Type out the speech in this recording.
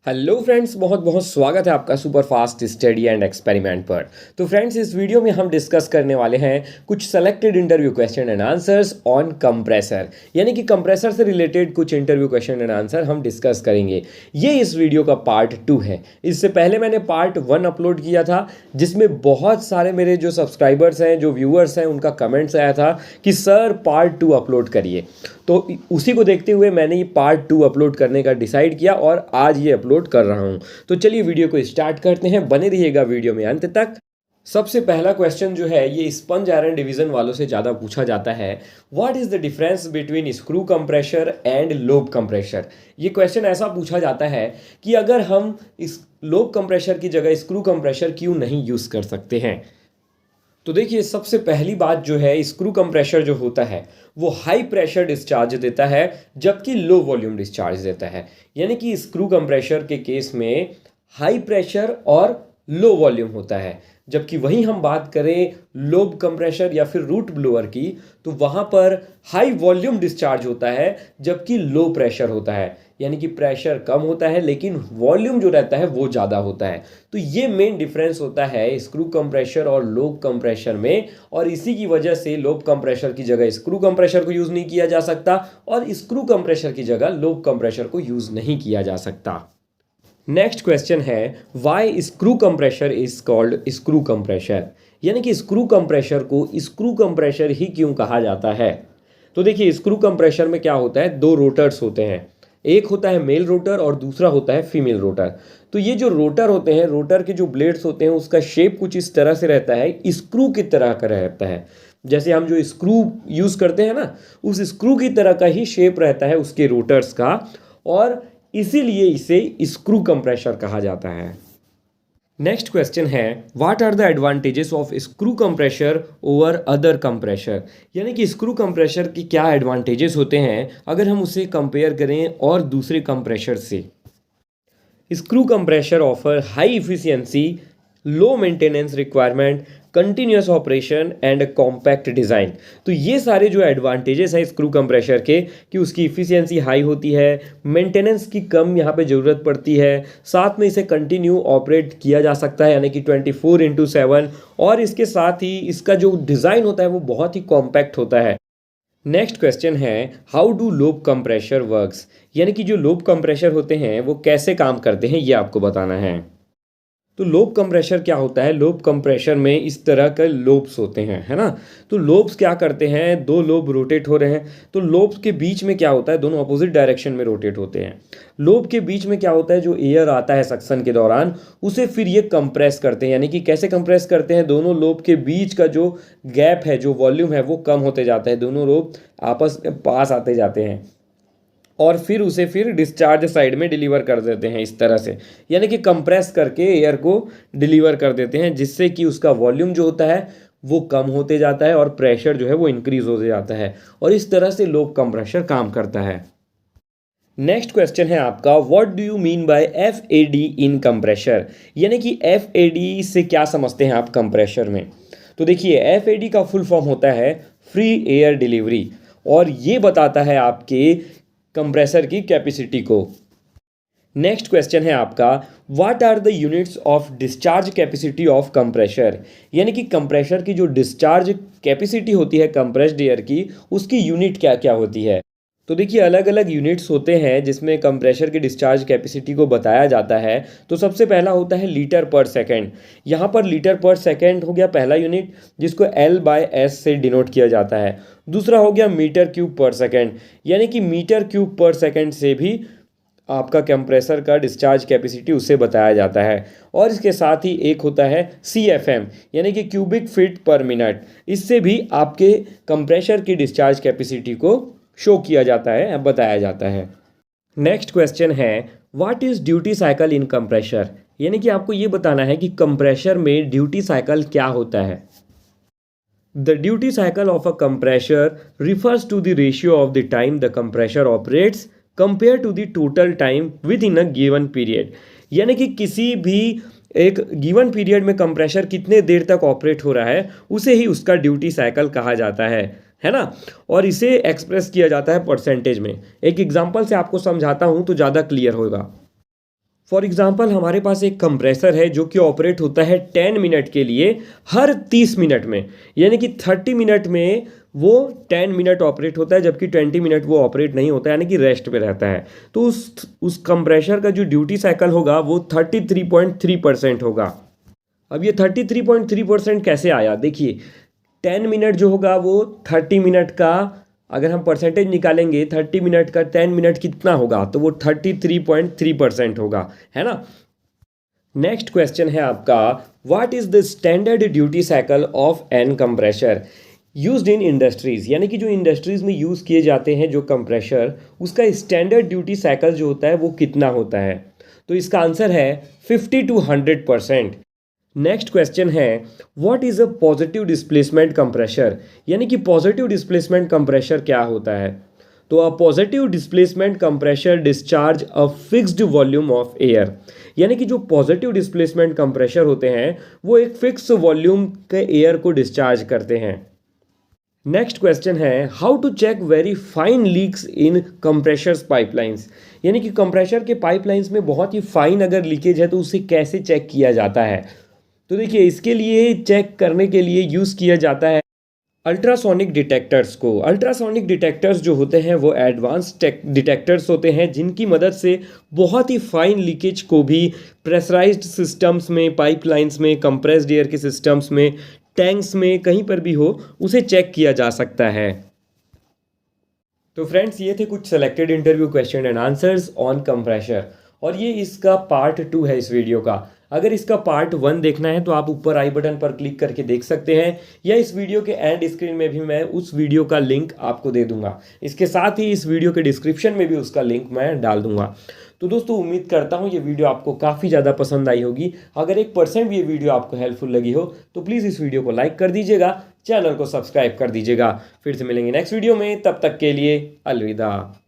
Hello friends, बहुत बहुत स्वागत है आपका super fast study and experiment पर। तो फ्रेंड्स, इस वीडियो में हम डिस्कस करने वाले हैं कुछ selected interview question and answers on compressor, यानी कि कंप्रेसर से रिलेटेड कुछ इंटरव्यू क्वेश्चन एंड आंसर हम डिस्कस करेंगे। ये इस वीडियो का पार्ट 2 है। इससे पहले मैंने पार्ट 1 अपलोड किया था, जिसमें बहुत सारे मेरे जो सब्सक्राइबर्स हैं, जो व्यूअर्स हैं, उनका कमेंट्स आया था कि सर पार्ट 2 अपलोड करिए। तो उसी को देखते हुए मैंने ये पार्ट 2 अपलोड करने का डिसाइड किया और आज ये अपलोड कर रहा हूँ। तो चलिए वीडियो को स्टार्ट करते हैं, बने रहिएगा वीडियो में अंत तक। सबसे पहला क्वेश्चन जो है ये स्पंज आयरन डिवीजन वालों से ज़्यादा पूछा जाता है। What is the difference between screw compressor and lobe compressor. ये क्वेश्चन ऐसा पूछा जाता है कि अगर हम इस लोब कंप्रेशर की जगह स्क्रू कंप्रेशर क्यों नहीं यूज़ कर सकते हैं। तो देखिए, सबसे पहली बात जो है, स्क्रू कंप्रेशर जो होता है वो हाई प्रेशर डिस्चार्ज देता है, जबकि लो वॉल्यूम डिस्चार्ज देता है। यानी कि स्क्रू कंप्रेशर के केस में हाई प्रेशर और लो वॉल्यूम होता है, जबकि वहीं हम बात करें लोब कंप्रेशर या फिर रूट ब्लोअर की, तो वहाँ पर हाई वॉल्यूम डिस्चार्ज होता है जबकि लो प्रेशर होता है। यानी कि प्रेशर कम होता है लेकिन वॉल्यूम जो रहता है वो ज़्यादा होता है। तो ये मेन डिफरेंस होता है स्क्रू कंप्रेशर और लोब कंप्रेशर में, और इसी की वजह से लोब कंप्रेशर की जगह स्क्रू कंप्रेशर को यूज़ नहीं किया जा सकता और स्क्रू कंप्रेशर की जगह लोब कंप्रेशर को यूज़ नहीं किया जा सकता। नेक्स्ट क्वेश्चन है, why screw compressor is called screw compressor. यानी कि स्क्रू कंप्रेशर को स्क्रू कंप्रेशर ही क्यों कहा जाता है। तो देखिए, स्क्रू कंप्रेशर में क्या होता है, दो रोटर्स होते हैं। एक होता है मेल रोटर और दूसरा होता है फीमेल रोटर। तो ये जो रोटर होते हैं, रोटर के जो ब्लेड्स होते हैं, उसका शेप कुछ इस तरह से रहता है, स्क्रू की तरह का रहता है। जैसे हम जो स्क्रू यूज़ करते हैं ना, उस स्क्रू की तरह का ही शेप रहता है उसके रोटर्स का, और इसीलिए इसे स्क्रू कंप्रेशर कहा जाता है। नेक्स्ट क्वेश्चन है, what are the advantages of screw compressor over other compressor. यानी कि स्क्रू कंप्रेशर के क्या एडवांटेजेस होते हैं अगर हम उसे कंपेयर करें और दूसरे कंप्रेशर से। Screw compressor offer high efficiency, low maintenance requirement, continuous operation and compact design. तो ये सारे जो एडवांटेजेस हैं स्क्रू कंप्रेशर के, कि उसकी इफिशियंसी हाई होती है, मेंटेनेंस की कम यहाँ पे ज़रूरत पड़ती है, साथ में इसे कंटिन्यू ऑपरेट किया जा सकता है यानी कि 24/7, और इसके साथ ही इसका जो डिज़ाइन होता है वो बहुत ही कॉम्पैक्ट होता है। नेक्स्ट क्वेश्चन है, how do lobe compressor works. यानी कि जो लोब कंप्रेशर होते हैं वो कैसे काम करते हैं, ये आपको बताना है। तो लोब कंप्रेशर क्या होता है, लोब कंप्रेशर में इस तरह के लोब्स होते हैं, है ना। तो लोब्स क्या करते हैं, दो लोब रोटेट हो रहे हैं, तो लोब्स के बीच में क्या होता है, दोनों अपोजिट डायरेक्शन में रोटेट होते हैं। लोब के बीच में क्या होता है, जो एयर आता है सक्शन के दौरान, उसे फिर ये कंप्रेस करते हैं। यानी कि कैसे कंप्रेस करते हैं, दोनों लोब के बीच का जो गैप है, जो वॉल्यूम है, वो कम होते जाता है, दोनों लोब आपस में पास आते जाते हैं और फिर उसे फिर डिस्चार्ज साइड में डिलीवर कर देते हैं इस तरह से। यानी कि कंप्रेस करके एयर को डिलीवर कर देते हैं, जिससे कि उसका वॉल्यूम जो होता है वो कम होते जाता है और प्रेशर जो है वो इंक्रीज होते जाता है, और इस तरह से लोब कंप्रेशर काम करता है। नेक्स्ट क्वेश्चन है आपका, what do you mean by FAD in compressor. यानी कि एफएडी से क्या समझते हैं आप कंप्रेशर में। तो देखिए, एफएडी का फुल फॉर्म होता है फ्री एयर डिलीवरी, और ये बताता है आपके कंप्रेसर की कैपेसिटी को। नेक्स्ट क्वेश्चन है आपका, what are the units of discharge capacity of compressor. यानी कि कंप्रेशर की जो डिस्चार्ज कैपेसिटी होती है कंप्रेस्ड एयर की, उसकी यूनिट क्या क्या होती है। तो देखिए, अलग अलग यूनिट्स होते हैं जिसमें कंप्रेशर की डिस्चार्ज कैपेसिटी को बताया जाता है। तो सबसे पहला होता है लीटर पर सेकेंड। यहाँ पर लीटर पर सेकेंड हो गया पहला यूनिट, जिसको L/S से डिनोट किया जाता है। दूसरा हो गया मीटर क्यूब पर सेकेंड, यानी कि मीटर क्यूब पर सेकेंड से भी आपका कंप्रेसर का डिस्चार्ज कैपेसिटी उससे बताया जाता है। और इसके साथ ही एक होता है CFM, यानी कि क्यूबिक फीट पर मिनट। इससे भी आपके कंप्रेसर की डिस्चार्ज कैपेसिटी को शो किया जाता है, बताया जाता है। नेक्स्ट क्वेश्चन है, what is duty cycle in compressor. यानी कि आपको ये बताना है कि कंप्रेशर में ड्यूटी साइकिल क्या होता है। The duty cycle of a compressor refers to the ratio of the time the compressor operates compare to the total time within a given period. यानी कि किसी भी एक गिवन पीरियड में कंप्रेशर कितने देर तक ऑपरेट हो रहा है, उसे ही उसका ड्यूटी साइकिल कहा जाता है ना। और इसे एक्सप्रेस किया जाता है परसेंटेज में। एक एग्जांपल से आपको समझाता हूँ तो ज़्यादा क्लियर होगा। फॉर एग्जांपल हमारे पास एक कंप्रेसर है जो कि ऑपरेट होता है 10 मिनट के लिए हर 30 मिनट में, यानी कि 30 मिनट में वो 10 मिनट ऑपरेट होता है, जबकि 20 मिनट वो ऑपरेट नहीं होता है, यानी कि रेस्ट पे रहता है। तो उस कंप्रेसर का जो ड्यूटी साइकिल होगा वो 33.3% होगा। अब ये 33.3% कैसे आया, देखिए 10 मिनट जो होगा वो 30 मिनट का, अगर हम परसेंटेज निकालेंगे 30 मिनट का 10 मिनट कितना होगा, तो वो 33.3% होगा, है ना। नेक्स्ट क्वेश्चन है आपका, what is the standard duty cycle of an compressor used in industries, यानी कि जो इंडस्ट्रीज में यूज़ किए जाते हैं जो कंप्रेसर, उसका स्टैंडर्ड ड्यूटी साइकिल जो होता है वो कितना होता है। तो इसका आंसर है 50 to 100%। नेक्स्ट क्वेश्चन है, what is a positive displacement compressor, यानी कि पॉजिटिव डिस्प्लेसमेंट कंप्रेसर क्या होता है। तो a positive displacement compressor discharge a fixed volume of air, यानी कि जो पॉजिटिव डिस्प्लेसमेंट कंप्रेसर होते हैं वो एक फिक्स वॉल्यूम के एयर को डिस्चार्ज करते हैं। नेक्स्ट क्वेश्चन है, how to check very fine leaks in compressors pipelines, यानी कि कंप्रेशर के पाइपलाइंस में बहुत ही फाइन अगर लीकेज है तो उसे कैसे चेक किया जाता है। तो देखिए इसके लिए चेक करने के लिए यूज़ किया जाता है अल्ट्रासोनिक डिटेक्टर्स को। अल्ट्रासोनिक डिटेक्टर्स जो होते हैं वो एडवांस डिटेक्टर्स होते हैं जिनकी मदद से बहुत ही फाइन लीकेज को भी प्रेशराइज्ड सिस्टम्स में, पाइपलाइंस में, कंप्रेस्ड एयर के सिस्टम्स में, टैंक्स में, कहीं पर भी हो उसे चेक किया जा सकता है। तो फ्रेंड्स ये थे कुछ selected interview question and answers on compressor, और ये इसका पार्ट 2 है इस वीडियो का। अगर इसका पार्ट 1 देखना है तो आप ऊपर आई बटन पर क्लिक करके देख सकते हैं, या इस वीडियो के एंड स्क्रीन में भी मैं उस वीडियो का लिंक आपको दे दूंगा। इसके साथ ही इस वीडियो के डिस्क्रिप्शन में भी उसका लिंक मैं डाल दूंगा। तो दोस्तों उम्मीद करता हूँ ये वीडियो आपको काफ़ी ज़्यादा पसंद आई होगी। अगर 1% भी ये वीडियो आपको हेल्पफुल लगी हो तो प्लीज़ इस वीडियो को लाइक कर दीजिएगा, चैनल को सब्सक्राइब कर दीजिएगा। फिर से मिलेंगे नेक्स्ट वीडियो में, तब तक के लिए अलविदा।